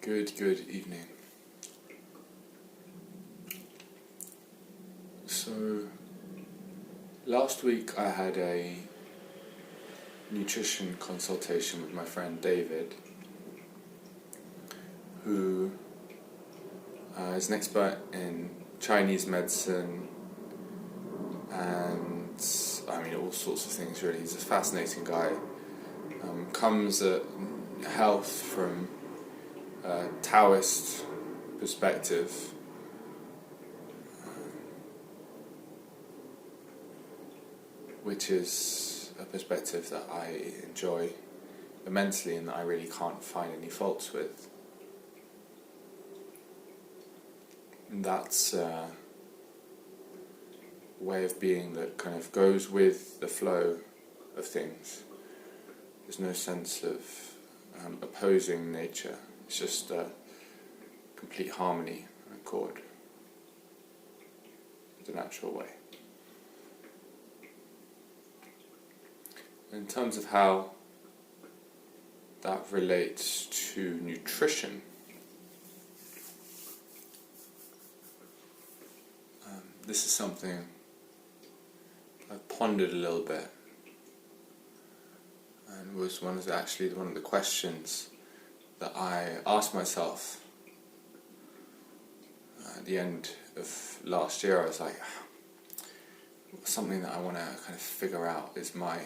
Good evening. So, last week I had a nutrition consultation with my friend David, who is an expert in Chinese medicine and all sorts of things really. He's a fascinating guy. Comes at health from a Taoist perspective, which is a perspective that I enjoy immensely and that I really can't find any faults with. And that's a way of being that kind of goes with the flow of things. There's no sense of opposing nature. It's just a complete harmony and accord. The natural way. In terms of how that relates to nutrition, this is something I've pondered a little bit, and was one of the questions that I asked myself at the end of last year. I was like, something that I want to kind of figure out is my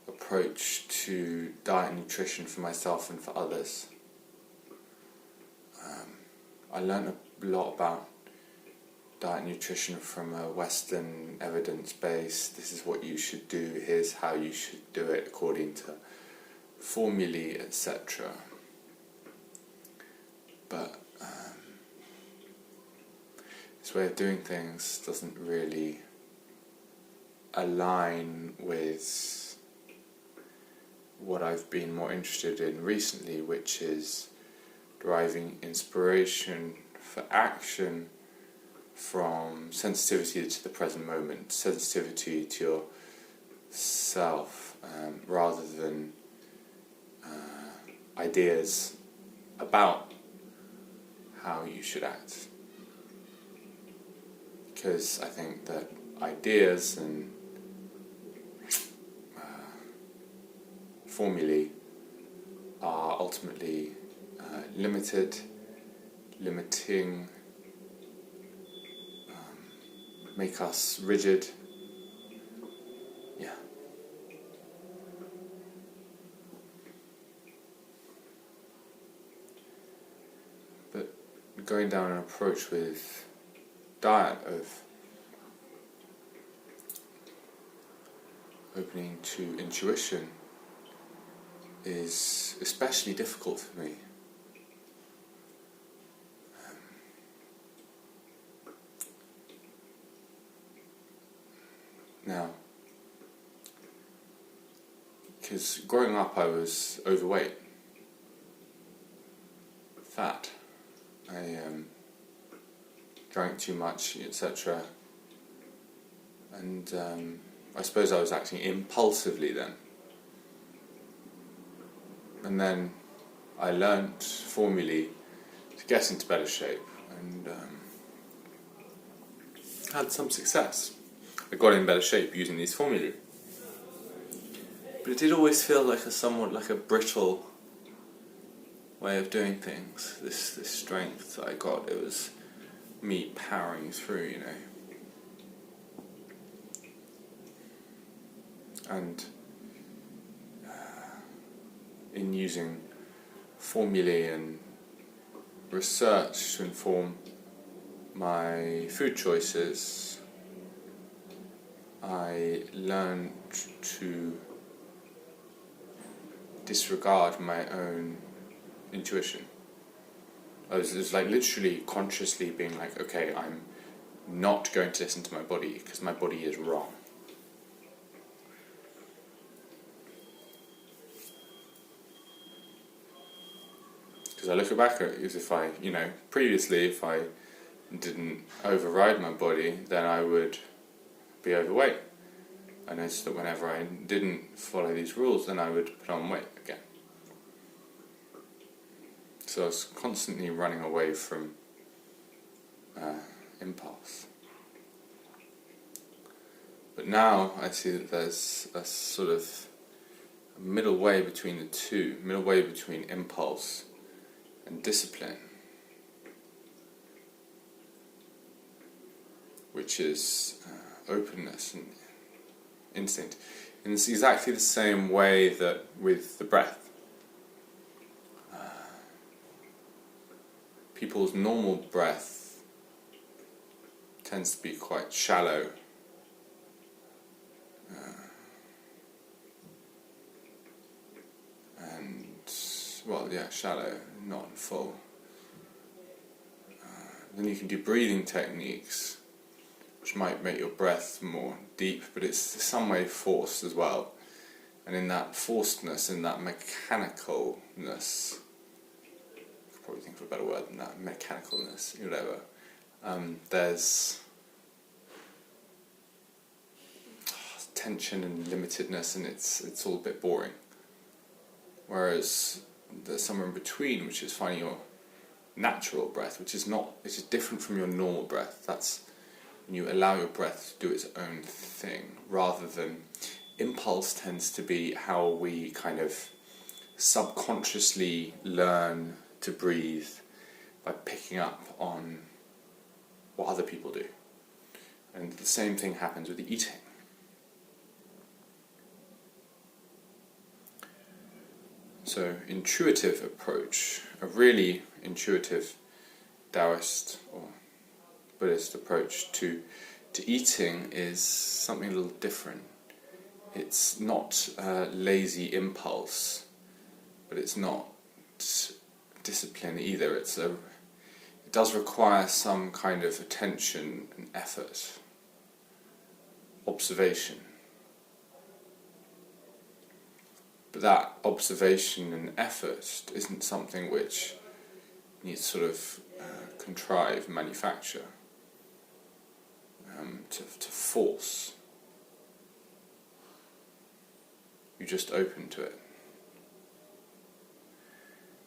approach to diet and nutrition for myself and for others. I learned a lot about diet and nutrition from a Western evidence-based, this is what you should do, here's how you should do it according to formulae, etc. But this way of doing things doesn't really align with what I've been more interested in recently, which is deriving inspiration for action from sensitivity to the present moment, sensitivity to yourself, rather than ideas about how you should act. Because I think that ideas and formulae are ultimately limiting, make us rigid. Yeah. But going down an approach with diet of opening to intuition is especially difficult for me. Now, because growing up I was overweight, fat, I drank too much, etc. And I suppose I was acting impulsively then. And then I learnt formally to get into better shape and had some success. I got in better shape using these formulae. But it did always feel like somewhat like a brittle way of doing things. This strength that I got, it was me powering through, And in using formulae and research to inform my food choices, I learned to disregard my own intuition. It was like literally consciously being like, okay, I'm not going to listen to my body because my body is wrong. Because I look back at it as if I, previously if I didn't override my body, then I would be overweight. I noticed that whenever I didn't follow these rules, then I would put on weight again. So I was constantly running away from impulse. But now I see that there's a sort of a middle way between the two, middle way between impulse and discipline, which is openness and instinct. In exactly the same way that with the breath. People's normal breath tends to be quite shallow. Shallow, not full. Then you can do breathing techniques, which might make your breath more deep, but it's in some way forced as well. And in that forcedness, in that mechanicalness, I could probably think of a better word than that, mechanicalness, whatever, there's tension and limitedness, and it's all a bit boring. Whereas there's somewhere in between, which is finding your natural breath, which is different from your normal breath. That's when you allow your breath to do its own thing, rather than impulse tends to be how we kind of subconsciously learn to breathe by picking up on what other people do. And the same thing happens with the eating. So, intuitive approach, a really intuitive Taoist or Buddhist approach to eating is something a little different. It's not lazy impulse, but it's not discipline either. It does require some kind of attention and effort, observation. But that observation and effort isn't something which needs sort of contrive, manufacture, to force. You're just open to it.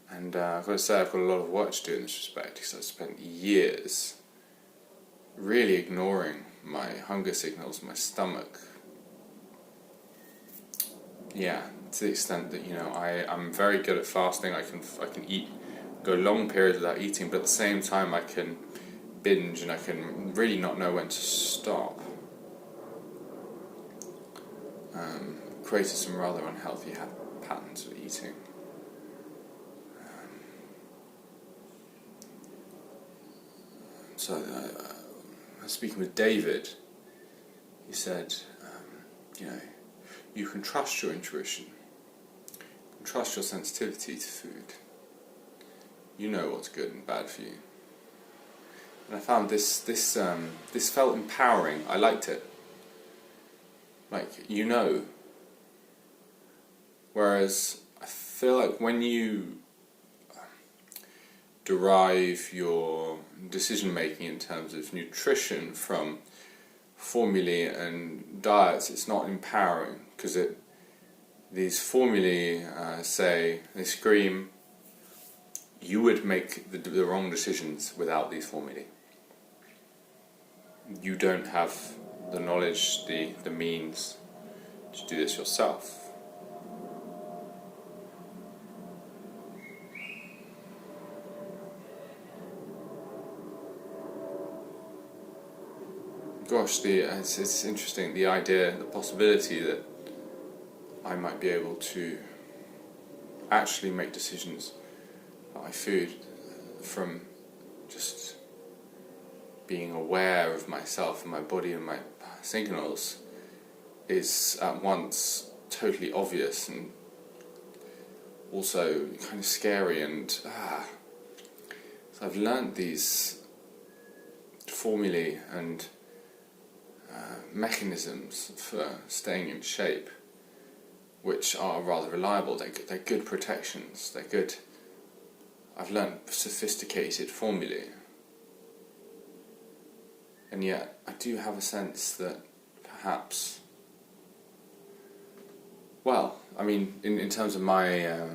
And I've got to say, I've got a lot of work to do in this respect, because I've spent years really ignoring my hunger signals, my stomach. Yeah, to the extent that, I'm very good at fasting. I can eat, go long periods without eating, but at the same time I can binge and I can really not know when to stop. Created some rather unhealthy patterns of eating. So I was speaking with David. He said, you can trust your intuition, you can trust your sensitivity to food. You know what's good and bad for you. And I found this felt empowering. I liked it. Whereas I feel like when you derive your decision making in terms of nutrition from formulae and diets, it's not empowering, because these formulae they scream, you would make the wrong decisions without these formulae. You don't have the knowledge, the means to do this yourself. Gosh, it's interesting, the idea, the possibility that I might be able to actually make decisions about my food from just being aware of myself and my body and my signals is at once totally obvious and also kind of scary. And so I've learned these formulae and mechanisms for staying in shape, which are rather reliable. They're good protections. They're good. I've learned sophisticated formulae, and yet I do have a sense that perhaps, in terms of my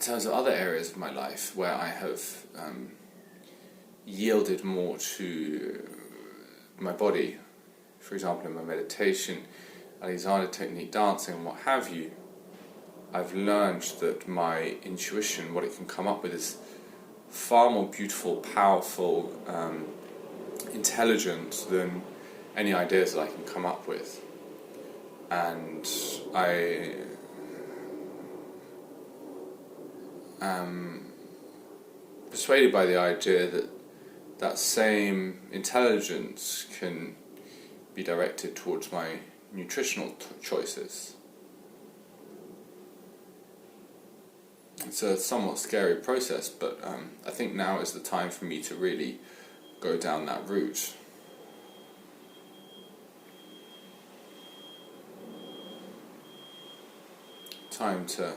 terms of other areas of my life where I have yielded more to my body, for example in my meditation, Alexander technique, dancing and what have you, I've learned that my intuition, what it can come up with, is far more beautiful, powerful, intelligent than any ideas that I can come up with. And I am persuaded by the idea that that same intelligence can be directed towards my nutritional choices. It's a somewhat scary process, but I think now is the time for me to really go down that route. Time to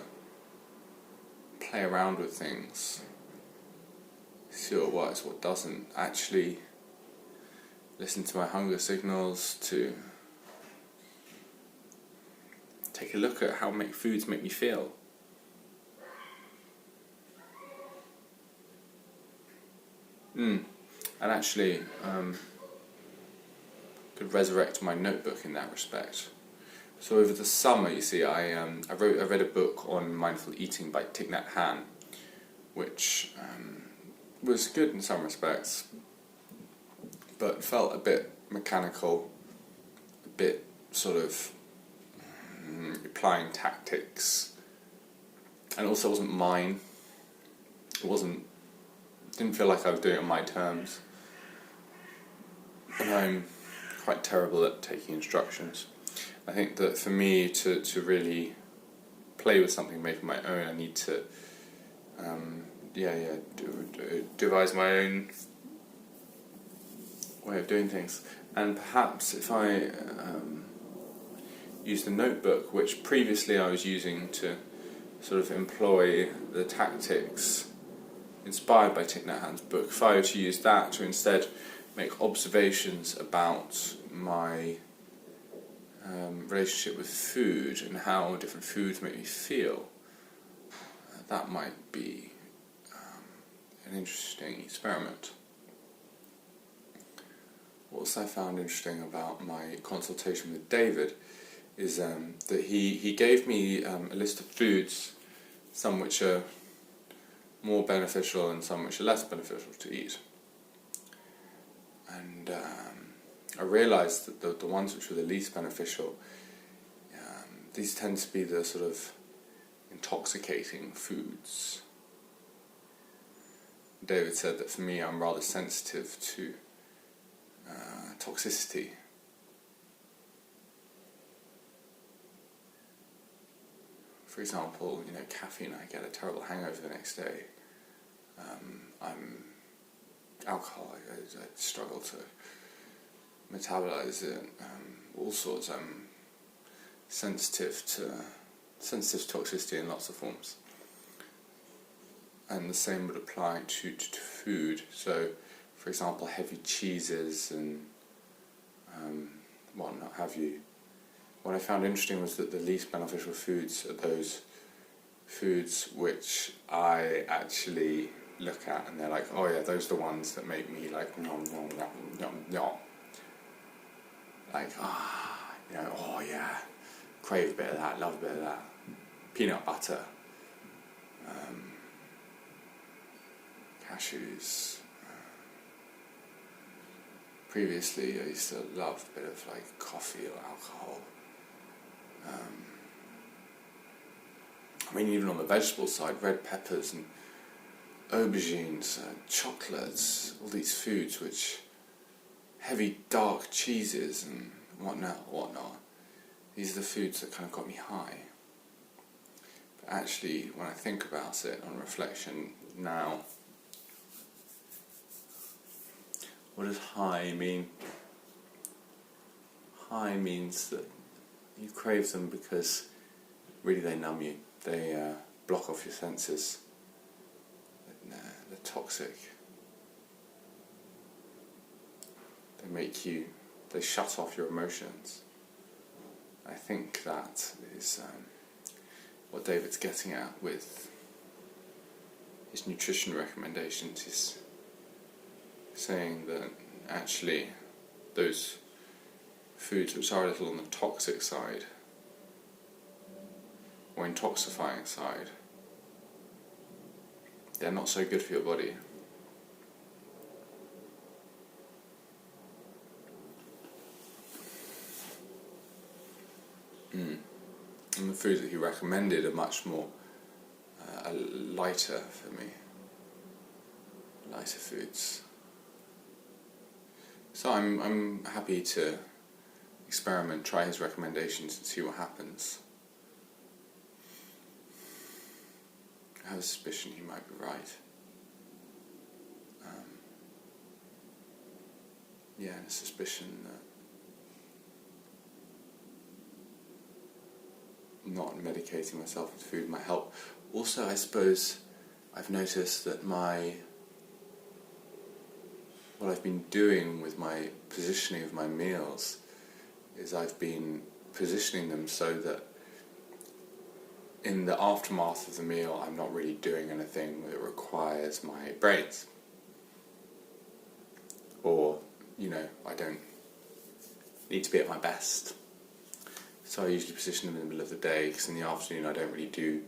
play around with things, see what works, what doesn't, actually listen to my hunger signals, to take a look at how foods make me feel. And actually could resurrect my notebook in that respect. So over the summer, you see, I read a book on mindful eating by Thich Nhat Hanh, which was good in some respects, but felt a bit mechanical, a bit sort of applying tactics, and also wasn't mine. Didn't feel like I was doing it on my terms, and I'm quite terrible at taking instructions. I think that for me to really play with something, make it my own, I need to devise my own way of doing things. And perhaps if I use the notebook, which previously I was using to sort of employ the tactics inspired by Thich Nhat Hanh's book, if I were to use that to instead make observations about my relationship with food and how different foods make me feel, that might be an interesting experiment. What else I found interesting about my consultation with David is that he gave me a list of foods, some which are more beneficial and some which are less beneficial to eat. And I realised that the ones which were the least beneficial, these tend to be the sort of intoxicating foods. David said that for me I'm rather sensitive to toxicity. For example, caffeine, I get a terrible hangover the next day. Alcohol, I struggle to metabolize it. All sorts. I'm sensitive to toxicity in lots of forms. And the same would apply to food. So, for example, heavy cheeses and what not have you. What I found interesting was that the least beneficial foods are those foods which I actually look at and they're like, oh yeah, those are the ones that make me like nom nom nom nom nom. Like, oh yeah, crave a bit of that, love a bit of that. Peanut butter, cashews. Previously I used to love a bit of like coffee or alcohol. Even on the vegetable side, red peppers and aubergines, chocolates, all these foods which, heavy dark cheeses and whatnot. These are the foods that kind of got me high. But actually, when I think about it on reflection now, what does high mean? High means that you crave them because really they numb you. They block off your senses. They're toxic. They shut off your emotions. I think that is what David's getting at with his nutrition recommendations, he's saying that actually those foods which are a little on the toxic side or intoxifying side, they're not so good for your body. And the foods that he recommended are much more lighter for me. Lighter foods. So I'm happy to experiment, try his recommendations and see what happens. I have a suspicion he might be right. Yeah, and a suspicion that not medicating myself with food might help. Also, I suppose I've noticed that what I've been doing with my positioning of my meals is I've been positioning them so that in the aftermath of the meal I'm not really doing anything that requires my brains. Or, I don't need to be at my best. So I usually position them in the middle of the day, because in the afternoon I don't really do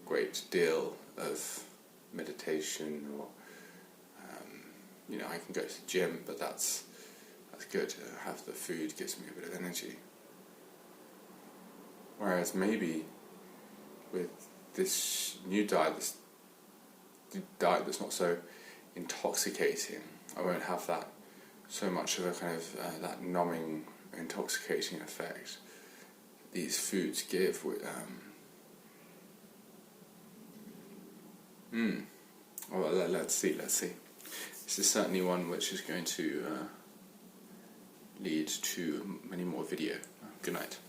a great deal of meditation or, I can go to the gym, but that's good. Have the food gives me a bit of energy. Whereas maybe with this new diet, this diet that's not so intoxicating, I won't have that so much of a kind of that numbing, intoxicating effect these foods give. Well, let's see. This is certainly one which is going to lead to many more video. Good night.